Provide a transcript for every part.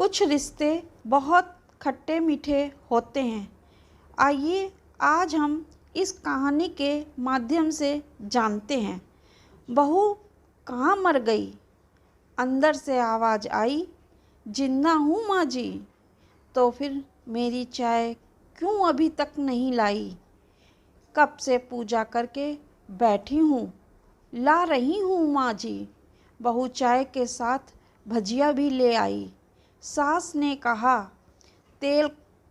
कुछ रिश्ते बहुत खट्टे मीठे होते हैं। आइए आज हम इस कहानी के माध्यम से जानते हैं। बहू कहाँ मर गई? अंदर से आवाज़ आई, जिंदा हूँ माँ जी। तो फिर मेरी चाय क्यों अभी तक नहीं लाई? कब से पूजा करके बैठी हूँ, ला रही हूँ माँ जी। बहू चाय के साथ भजिया भी ले आई। सास ने कहा, तेल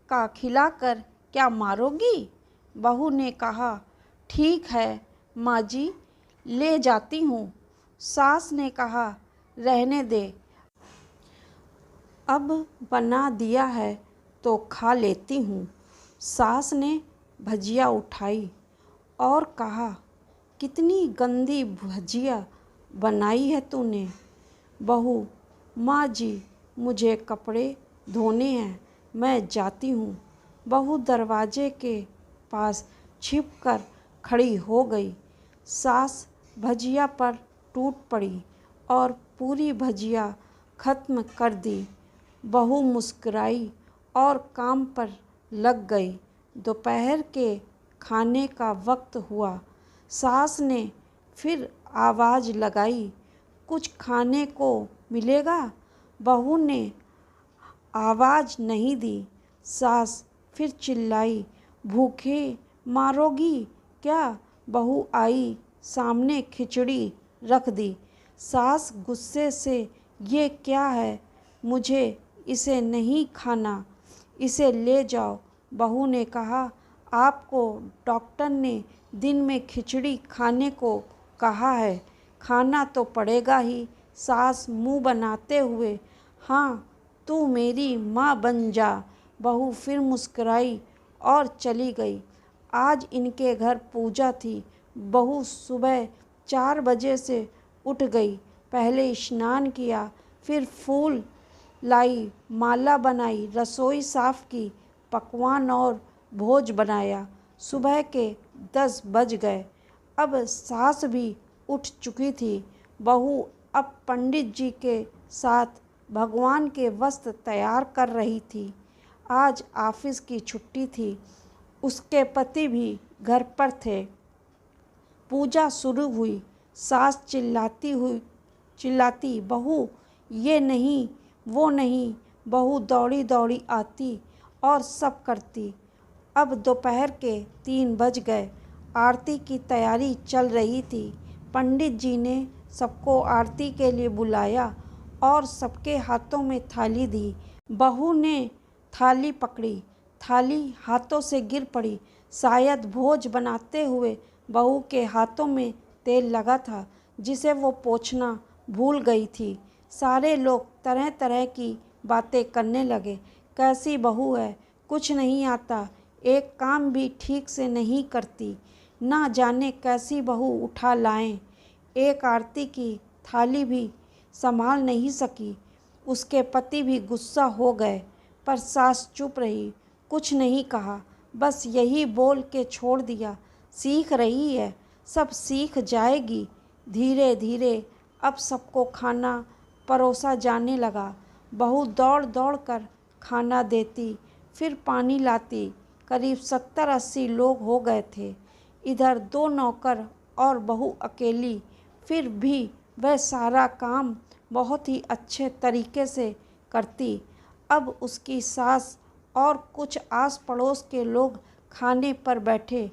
का खिलाकर क्या मारोगी? बहू ने कहा, ठीक है माँ जी, ले जाती हूँ। सास ने कहा, रहने दे, अब बना दिया है तो खा लेती हूँ। सास ने भजिया उठाई और कहा, कितनी गंदी भजिया बनाई है तूने। बहू, माँ जी मुझे कपड़े धोने हैं, मैं जाती हूँ। बहू दरवाजे के पास छिपकर खड़ी हो गई। सास भजिया पर टूट पड़ी और पूरी भजिया खत्म कर दी। बहू मुस्कुराई और काम पर लग गई। दोपहर के खाने का वक्त हुआ। सास ने फिर आवाज़ लगाई, कुछ खाने को मिलेगा? बहू ने आवाज़ नहीं दी। सास फिर चिल्लाई, भूखे मारोगी क्या? बहू आई, सामने खिचड़ी रख दी। सास गुस्से से, ये क्या है? मुझे इसे नहीं खाना, इसे ले जाओ। बहू ने कहा, आपको डॉक्टर ने दिन में खिचड़ी खाने को कहा है, खाना तो पड़ेगा ही। सास मुंह बनाते हुए, हाँ तू मेरी माँ बन जा। बहू फिर मुस्कुराई और चली गई। आज इनके घर पूजा थी। बहू सुबह 4 बजे से उठ गई। पहले स्नान किया, फिर फूल लाई, माला बनाई, रसोई साफ की, पकवान और भोज बनाया। सुबह के 10 बज गए। अब सास भी उठ चुकी थी। बहू अब पंडित जी के साथ भगवान के वस्त्र तैयार कर रही थी। आज ऑफिस की छुट्टी थी। उसके पति भी घर पर थे। पूजा शुरू हुई। सास चिल्लाती, बहू ये नहीं वो नहीं। बहू दौड़ी दौड़ी आती और सब करती। अब दोपहर के 3 बज गए। आरती की तैयारी चल रही थी। पंडित जी ने सबको आरती के लिए बुलाया और सबके हाथों में थाली दी। बहू ने थाली पकड़ी, थाली हाथों से गिर पड़ी। शायद भोज बनाते हुए बहू के हाथों में तेल लगा था, जिसे वो पोंछना भूल गई थी। सारे लोग तरह तरह की बातें करने लगे। कैसी बहू है, कुछ नहीं आता, एक काम भी ठीक से नहीं करती, ना जाने कैसी बहू उठा लाएं। एक आरती की थाली भी संभाल नहीं सकी। उसके पति भी गुस्सा हो गए, पर सास चुप रही, कुछ नहीं कहा, बस यही बोल के छोड़ दिया, सीख रही है, सब सीख जाएगी धीरे धीरे। अब सबको खाना परोसा जाने लगा। बहू दौड़ दौड़ कर खाना देती, फिर पानी लाती। करीब 70-80 लोग हो गए थे। इधर 2 नौकर और बहू अकेली। फिर भी वह सारा काम बहुत ही अच्छे तरीके से करती। अब उसकी सास और कुछ आस पड़ोस के लोग खाने पर बैठे।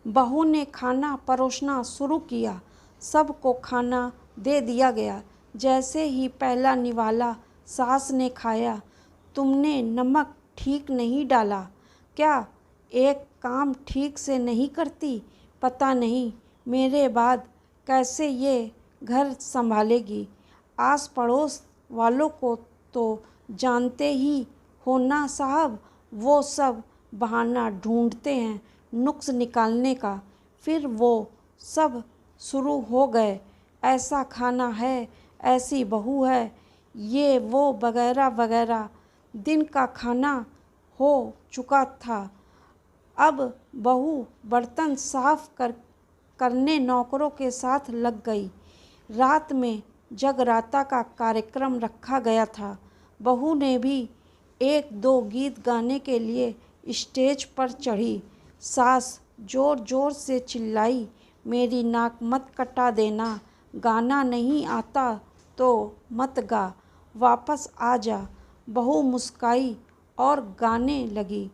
बहू ने खाना परोसना शुरू किया। सबको खाना दे दिया गया। जैसे ही पहला निवाला सास ने खाया, तुमने नमक ठीक नहीं डाला क्या? एक काम ठीक से नहीं करती? पता नहीं मेरे बाद कैसे ये घर संभालेगी। आस पड़ोस वालों को तो जानते ही हो ना साहब, वो सब बहाना ढूंढते हैं नुक्स निकालने का। फिर वो सब शुरू हो गए, ऐसा खाना है, ऐसी बहू है, ये वो वगैरह वगैरह। दिन का खाना हो चुका था। अब बहू बर्तन साफ करने नौकरों के साथ लग गई। रात में जगराता का कार्यक्रम रखा गया था। बहू ने भी 1-2 गीत गाने के लिए स्टेज पर चढ़ी। सास जोर जोर से चिल्लाई, मेरी नाक मत कटा देना, गाना नहीं आता तो मत गा, वापस आ जा। बहू मुस्काई और गाने लगी।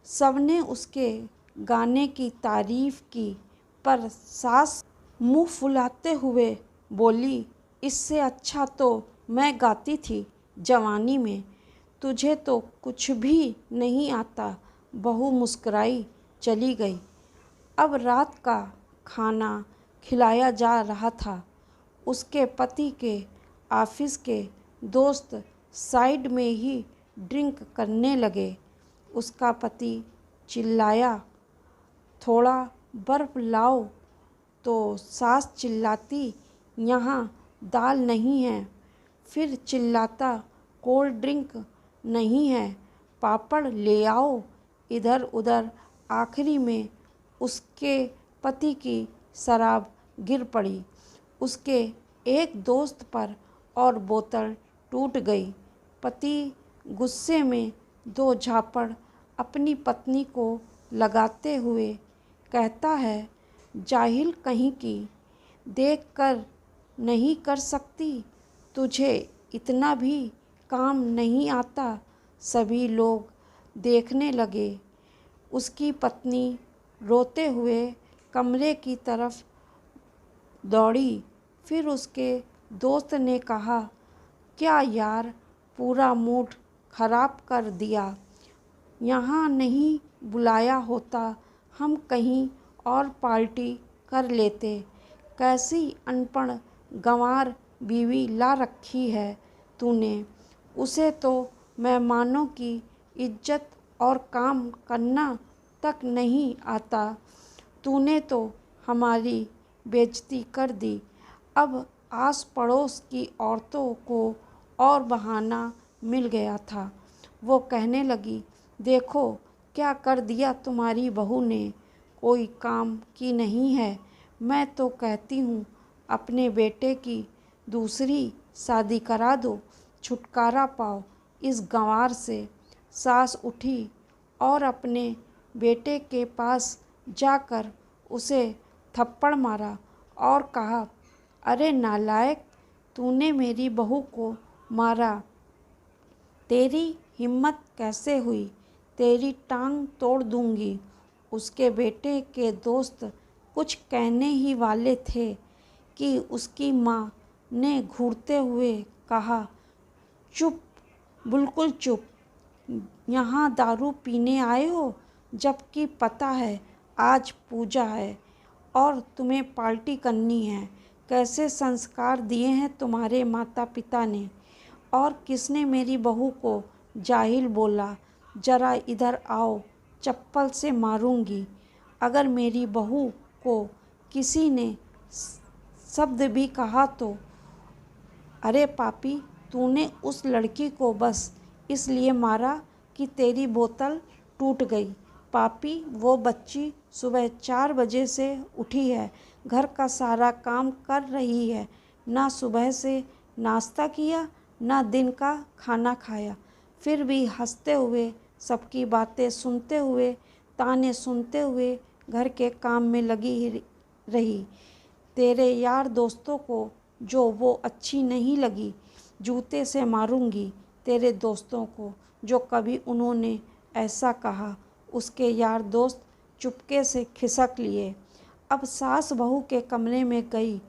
सबने उसके गाने की तारीफ की, पर सास मुंह फुलाते हुए बोली, इससे अच्छा तो मैं गाती थी जवानी में, तुझे तो कुछ भी नहीं आता। बहू मुस्कुराई चली गई। अब रात का खाना खिलाया जा रहा था। उसके पति के ऑफिस के दोस्त साइड में ही ड्रिंक करने लगे। उसका पति चिल्लाया, थोड़ा बर्फ़ लाओ, तो सास चिल्लाती, यहाँ दाल नहीं है। फिर चिल्लाता, कोल्ड ड्रिंक नहीं है, पापड़ ले आओ। इधर उधर आखिरी में उसके पति की शराब गिर पड़ी उसके एक दोस्त पर और बोतल टूट गई। पति गुस्से में 2 झापड़ अपनी पत्नी को लगाते हुए कहता है, जाहिल कहीं की, देख कर नहीं कर सकती, तुझे इतना भी काम नहीं आता। सभी लोग देखने लगे। उसकी पत्नी रोते हुए कमरे की तरफ दौड़ी। फिर उसके दोस्त ने कहा, क्या यार, पूरा मूड खराब कर दिया। यहाँ नहीं बुलाया होता, हम कहीं और पार्टी कर लेते। कैसी अनपढ़ गंवार बीवी ला रखी है तूने। उसे तो मेहमानों की इज्जत और काम करना तक नहीं आता। तूने तो हमारी बेइज्जती कर दी। अब आस पड़ोस की औरतों को और बहाना मिल गया था। वो कहने लगी, देखो क्या कर दिया तुम्हारी बहू ने, कोई काम की नहीं है। मैं तो कहती हूँ अपने बेटे की दूसरी शादी करा दो, छुटकारा पाओ इस गंवार से। सास उठी और अपने बेटे के पास जाकर उसे थप्पड़ मारा और कहा, अरे नालायक, तूने मेरी बहू को मारा, तेरी हिम्मत कैसे हुई, तेरी टांग तोड़ दूंगी। उसके बेटे के दोस्त कुछ कहने ही वाले थे कि उसकी माँ ने घूरते हुए कहा, चुप, बिल्कुल चुप, यहाँ दारू पीने आए हो, जबकि पता है आज पूजा है और तुम्हें पार्टी करनी है। कैसे संस्कार दिए हैं तुम्हारे माता पिता ने। और किसने मेरी बहू को जाहिल बोला, ज़रा इधर आओ, चप्पल से मारूंगी। अगर मेरी बहू को किसी ने शब्द भी कहा तो, अरे पापी, तूने उस लड़की को बस इसलिए मारा कि तेरी बोतल टूट गई। पापी, वो बच्ची सुबह 4 बजे से उठी है, घर का सारा काम कर रही है, ना सुबह से नाश्ता किया, ना दिन का खाना खाया, फिर भी हंसते हुए, सबकी बातें सुनते हुए, ताने सुनते हुए घर के काम में लगी रही। तेरे यार दोस्तों को जो वो अच्छी नहीं लगी, जूते से मारूंगी। तेरे दोस्तों को जो कभी उन्होंने ऐसा कहा। उसके यार दोस्त चुपके से खिसक लिए। अब सास बहू के कमरे में गई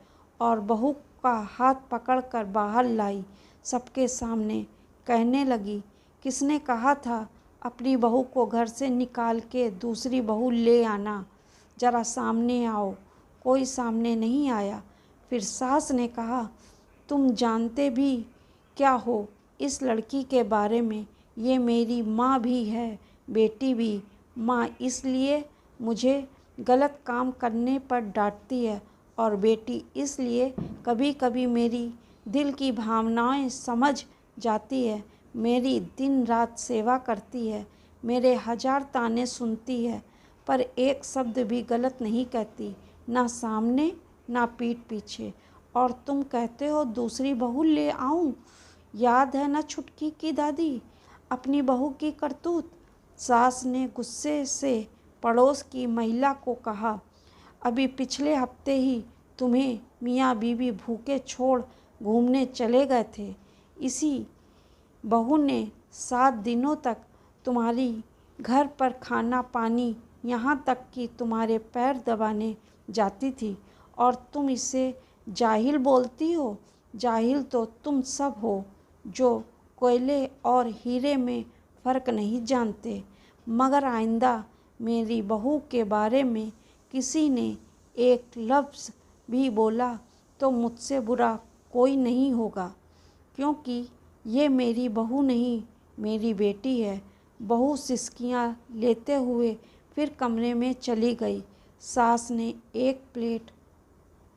और बहू का हाथ पकड़कर बाहर लाई। सबके सामने कहने लगी, किसने कहा था अपनी बहू को घर से निकाल के दूसरी बहू ले आना, ज़रा सामने आओ। कोई सामने नहीं आया। फिर सास ने कहा, तुम जानते भी क्या हो इस लड़की के बारे में, ये मेरी माँ भी है, बेटी भी। माँ इसलिए मुझे गलत काम करने पर डांटती है और बेटी इसलिए कभी कभी मेरी दिल की भावनाएं समझ जाती है। मेरी दिन रात सेवा करती है, मेरे 1000 ताने सुनती है, पर एक शब्द भी गलत नहीं कहती, ना सामने ना पीठ पीछे। और तुम कहते हो दूसरी बहू ले आऊं। याद है ना छुटकी की दादी, अपनी बहू की करतूत। सास ने गुस्से से पड़ोस की महिला को कहा, अभी पिछले हफ्ते ही तुम्हें मियाँ बीवी भूखे छोड़ घूमने चले गए थे। इसी बहू ने 7 दिनों तक तुम्हारी घर पर खाना पानी, यहाँ तक कि तुम्हारे पैर दबाने जाती थी, और तुम इसे जाहिल बोलती हो। जाहिल तो तुम सब हो जो कोयले और हीरे में फ़र्क नहीं जानते। मगर आइंदा मेरी बहू के बारे में किसी ने एक लफ्ज़ भी बोला तो मुझसे बुरा कोई नहीं होगा, क्योंकि ये मेरी बहू नहीं, मेरी बेटी है। बहू सिसकियाँ लेते हुए फिर कमरे में चली गई। सास ने एक प्लेट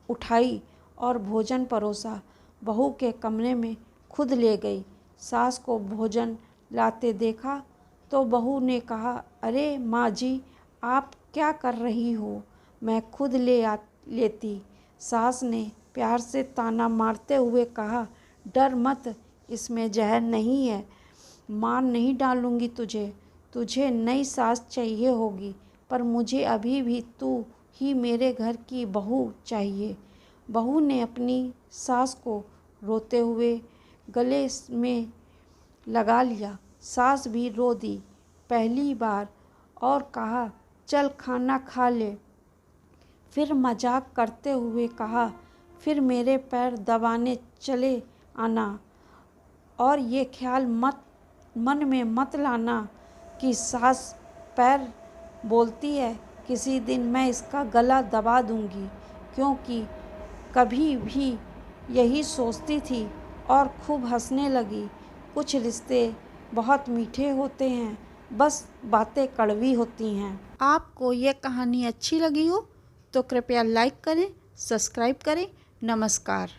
उठाई और भोजन परोसा। बहू के कमरे में खुद ले गई। सास को भोजन लाते देखा तो बहू ने कहा, अरे माँ जी, आप क्या कर रही हो, मैं खुद लेती। सास ने प्यार से ताना मारते हुए कहा, डर मत, इसमें जहर नहीं है। मार नहीं डालूंगी तुझे नई सास चाहिए होगी, पर मुझे अभी भी तू ही मेरे घर की बहू चाहिए। बहू ने अपनी सास को रोते हुए गले में लगा लिया। सास भी रो दी पहली बार और कहा, चल खाना खा ले। फिर मजाक करते हुए कहा, फिर मेरे पैर दबाने चले आना, और ये ख्याल मन में मत लाना कि सास पैर बोलती है किसी दिन मैं इसका गला दबा दूंगी, क्योंकि कभी भी यही सोचती थी और खूब हंसने लगी। कुछ रिश्ते बहुत मीठे होते हैं, बस बातें कड़वी होती हैं। आपको ये कहानी अच्छी लगी हो तो कृपया लाइक करें, सब्सक्राइब करें। नमस्कार।